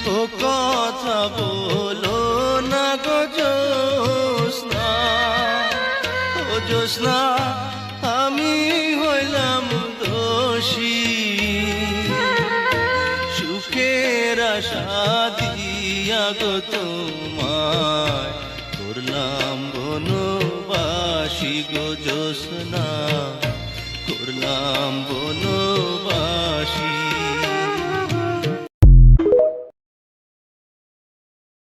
ও কথা বলো না গো জ্যোৎস্না, ও জ্যোৎস্না আমি হইলাম দোষী, সুখের আশা দিয়া গো তোমায় করলাম বনবাসী গো জ্যোৎস্না, করলাম বনবাসী।